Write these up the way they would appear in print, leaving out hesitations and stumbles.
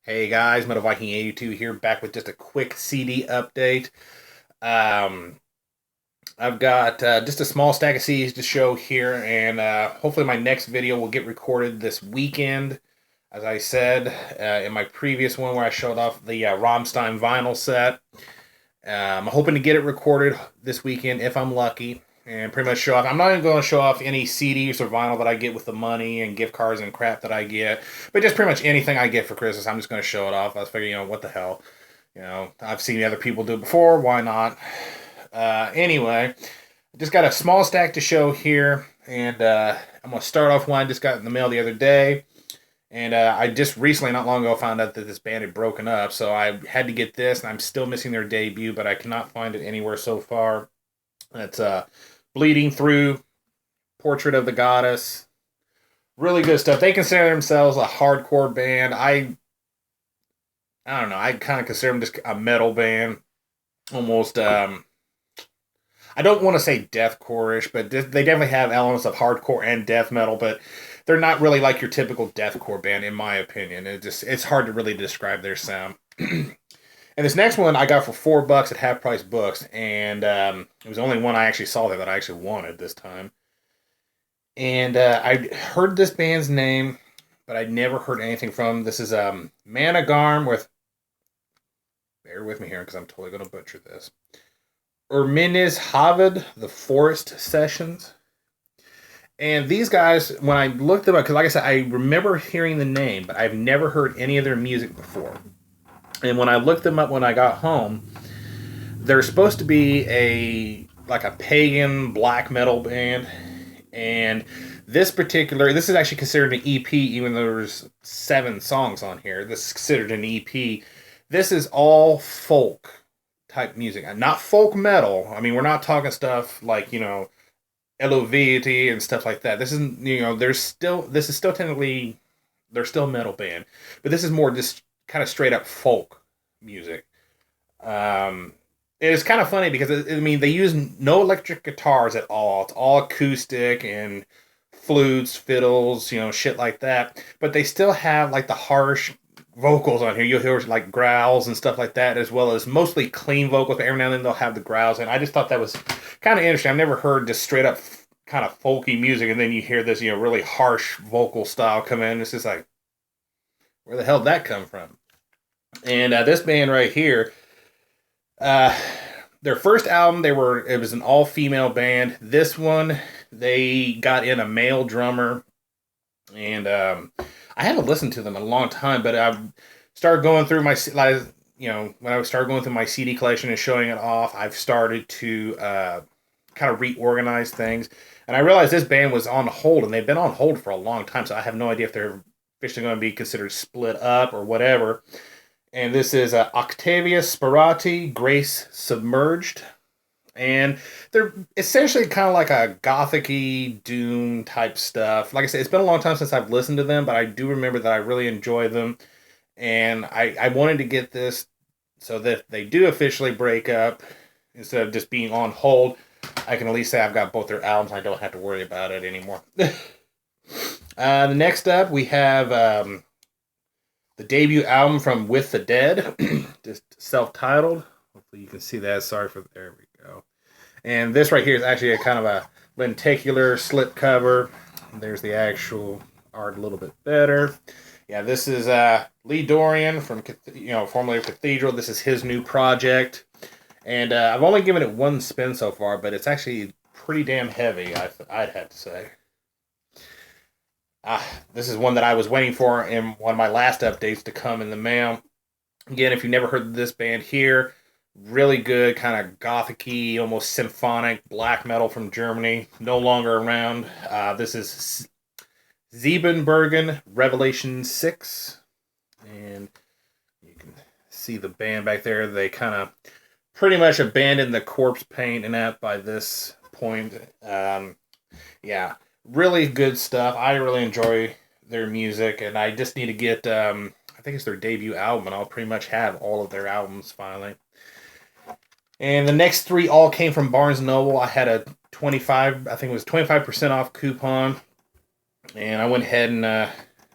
Hey guys, Metal Viking 82 here, back with just a quick CD update. Um, I've got just a small stack of CDs to show here, and hopefully my next video will get recorded this weekend. As I said in my previous one where I showed off the Rammstein vinyl set, I'm hoping to get it recorded this weekend if I'm lucky, and pretty much show off. I'm not even going to show off any CDs or vinyl that I get with the money and gift cards and crap that I get, but just pretty much anything I get for Christmas. I'm just going to show it off. I was figuring, what the hell, I've seen other people do it before. Why not? Anyway, just got a small stack to show here, and I'm going to start off one I just got in the mail the other day. And I just recently, not long ago, found out that this band had broken up, so I had to get this, and I'm still missing their debut, but I cannot find it anywhere so far. It's Bleeding Through, Portrait of the Goddess. Really good stuff. They consider themselves a hardcore band. I don't know. I kind of consider them just a metal band, almost. I don't want to say deathcore-ish, but they definitely have elements of hardcore and death metal, but they're not really like your typical deathcore band, in my opinion. It's hard to really describe their sound. And this next one I got for $4 at Half Price Books, and it was the only one I actually saw there that I actually wanted this time. And I heard this band's name, but I'd never heard anything from them. This is Managarm with, bear with me here because I'm totally going to butcher this, Erminis Havid, the Forest Sessions. And these guys, when I looked them up, because like I said, I remember hearing the name, but I've never heard any of their music before. And when I looked them up when I got home, they're supposed to be like a pagan black metal band. And this is actually considered an EP, even though there's 7 songs on here. This is considered an EP. This is all folk type music, not folk metal. I mean, we're not talking stuff like, Eloviti and stuff like that. This isn't, this is still technically, they're still a metal band, but this is more just kind of straight up folk music. It's kind of funny because they use no electric guitars at all. It's all acoustic and flutes, fiddles, shit like that. But they still have like the harsh vocals on here. You'll hear like growls and stuff like that, as well as mostly clean vocals. But every now and then they'll have the growls, and I just thought that was kind of interesting. I've never heard just straight up kind of folky music, and then you hear this, really harsh vocal style come in. It's just like, where the hell did that come from? And this band right here, their first album, it was an all-female band. This one, they got in a male drummer, and I haven't listened to them in a long time, but I started going through my, when I started going through my CD collection and showing it off, I've started to kind of reorganize things, and I realized this band was on hold, and they've been on hold for a long time, so I have no idea if they're officially going to be considered split up or whatever. And this is Octavia Sparati, Grace Submerged. And they're essentially kind of like a gothic-y doom type stuff. Like I said, it's been a long time since I've listened to them, but I do remember that I really enjoy them. And I wanted to get this so that they do officially break up, instead of just being on hold. I can at least say I've got both their albums. I don't have to worry about it anymore. Next up, we have the debut album from With the Dead, just self-titled. Hopefully you can see that. Sorry for, there we go. And this right here is actually a kind of a lenticular slip cover. There's the actual art a little bit better. Yeah, this is Lee Dorian from, formerly of Cathedral. This is his new project. And I've only given it one spin so far, but it's actually pretty damn heavy, I'd have to say. This is one that I was waiting for in one of my last updates to come in the mail. Again, if you've never heard of this band here, really good, kind of gothic-y, almost symphonic black metal from Germany. No longer around. This is Siebenbergen Revelation 6. And you can see the band back there. They kind of pretty much abandoned the corpse paint and that by this point. Yeah. Really good stuff. I really enjoy their music, and I just need to get, I think it's their debut album, and I'll pretty much have all of their albums finally. And the next 3 all came from Barnes & Noble. I had a 25% off coupon, and I went ahead and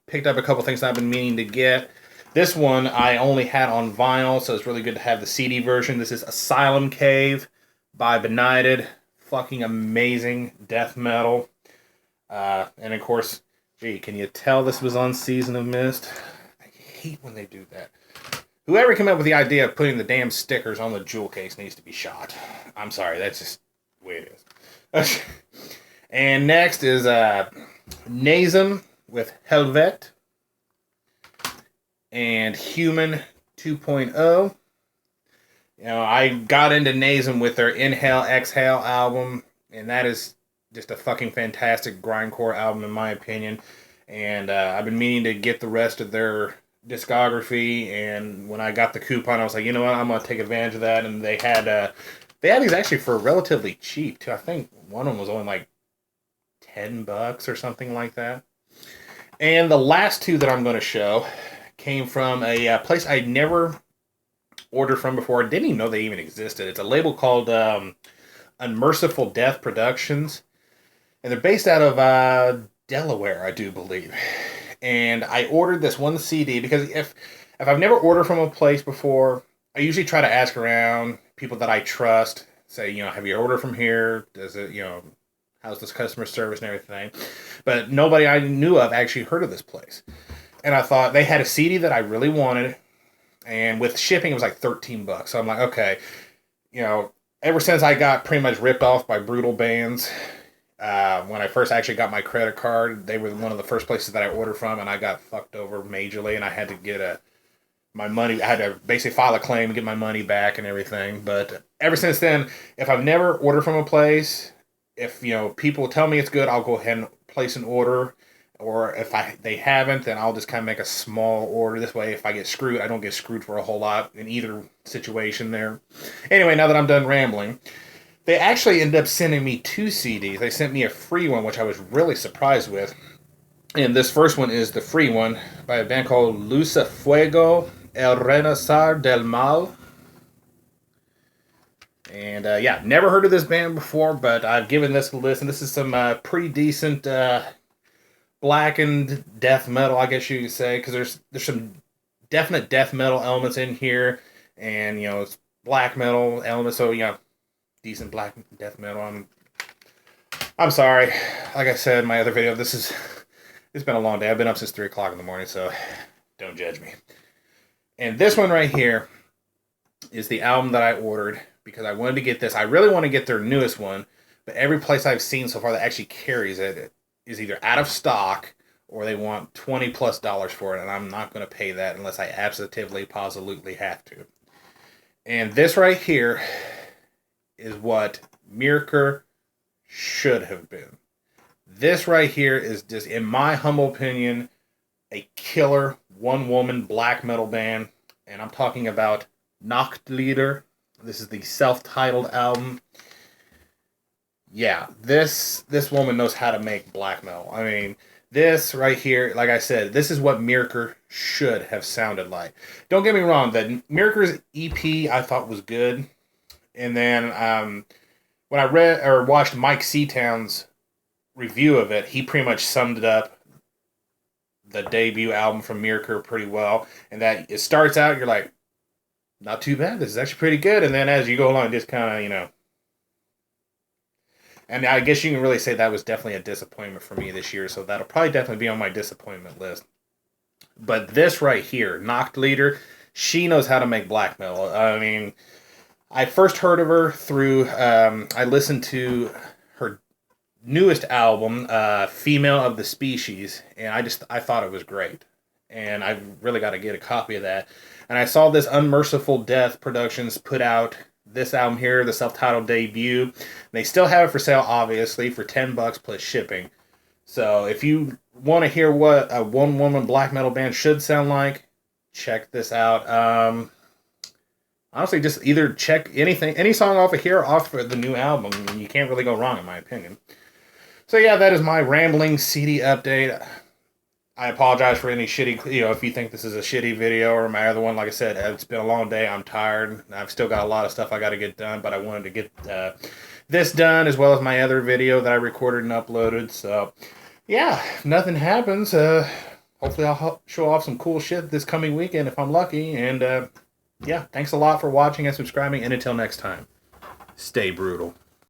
picked up a couple things I've been meaning to get. This one I only had on vinyl, so it's really good to have the CD version. This is Asylum Cave by Benighted. Fucking amazing death metal. And of course, gee, can you tell this was on Season of Mist? I hate when they do that. Whoever came up with the idea of putting the damn stickers on the jewel case needs to be shot. I'm sorry, that's just the way it is. And next is Nazem with Helvet. And Human 2.0. You know, I got into Nazem with their Inhale Exhale album, and that is just a fucking fantastic grindcore album in my opinion. And I've been meaning to get the rest of their discography, and when I got the coupon, I was like, you know what, I'm gonna take advantage of that. And they had these actually for relatively cheap too. I think one of them was only like $10 or something like that. And the last two that I'm going to show came from a place I never ordered from before. I didn't even know they even existed. It's a label called Unmerciful Death Productions, and they're based out of Delaware, I do believe. And I ordered this one CD because if I've never ordered from a place before, I usually try to ask around people that I trust. Say, you know, have you ordered from here? Does it, you know, how's this customer service and everything? But nobody I knew of actually heard of this place. And I thought they had a CD that I really wanted, and with shipping it was like $13. So I'm like, okay, you know, ever since I got pretty much ripped off by brutal bands, when I first actually got my credit card, they were one of the first places that I ordered from, and I got fucked over majorly, and I had to get my money. I had to basically file a claim and get my money back and everything. But ever since then, if I've never ordered from a place, if you know people tell me it's good, I'll go ahead and place an order. Or if they haven't, then I'll just kind of make a small order. This way, if I get screwed, I don't get screwed for a whole lot in either situation there. Anyway, now that I'm done rambling, they actually ended up sending me 2 CDs. They sent me a free one, which I was really surprised with. And this first one is the free one by a band called Luce Fuego, El Renacer del Mal. And yeah, never heard of this band before, but I've given this a listen. This is some pretty decent blackened death metal, I guess you could say, because there's some definite death metal elements in here, and you know it's black metal elements, so you know decent black death metal. I'm sorry, like I said in my other video, it's been a long day. I've been up since 3 o'clock in the morning, so don't judge me. And this one right here is the album that I ordered because I wanted to get this. I really want to get their newest one, but every place I've seen so far that actually carries it is either out of stock or they want $20+ for it, and I'm not going to pay that unless I absolutely, positively have to. And this right here is what Myrkur should have been. This right here is just, in my humble opinion, a killer one-woman black metal band, and I'm talking about Nachtlieder. This is the self-titled album. Yeah, this woman knows how to make black metal. I mean, this right here, like I said, this is what Myrkur should have sounded like. Don't get me wrong, that Myrkur's EP I thought was good. And then when I read or watched Mike Seatown's review of it, he pretty much summed it up, the debut album from Myrkur, pretty well. And that it starts out, you're like, not too bad, this is actually pretty good. And then as you go along, just kind of, you know. And I guess you can really say that was definitely a disappointment for me this year, so that'll probably definitely be on my disappointment list. But this right here, Nachtlieder, she knows how to make black metal. I mean, I first heard of her through, I listened to her newest album, Female of the Species, and I thought it was great. And I really got to get a copy of that. And I saw this Unmerciful Death Productions put out this album here, the self-titled debut. They still have it for sale, obviously, for $10 plus shipping. So if you want to hear what a one-woman black metal band should sound like, check this out. Honestly, just either check any song off of here or off of the new album. You can't really go wrong, in my opinion. So yeah, that is my rambling CD update. I apologize for any shitty, if you think this is a shitty video or my other one. Like I said, it's been a long day. I'm tired. I've still got a lot of stuff I got to get done, but I wanted to get this done as well as my other video that I recorded and uploaded. So, yeah, if nothing happens, hopefully I'll show off some cool shit this coming weekend if I'm lucky. And yeah, thanks a lot for watching and subscribing. And until next time, stay brutal.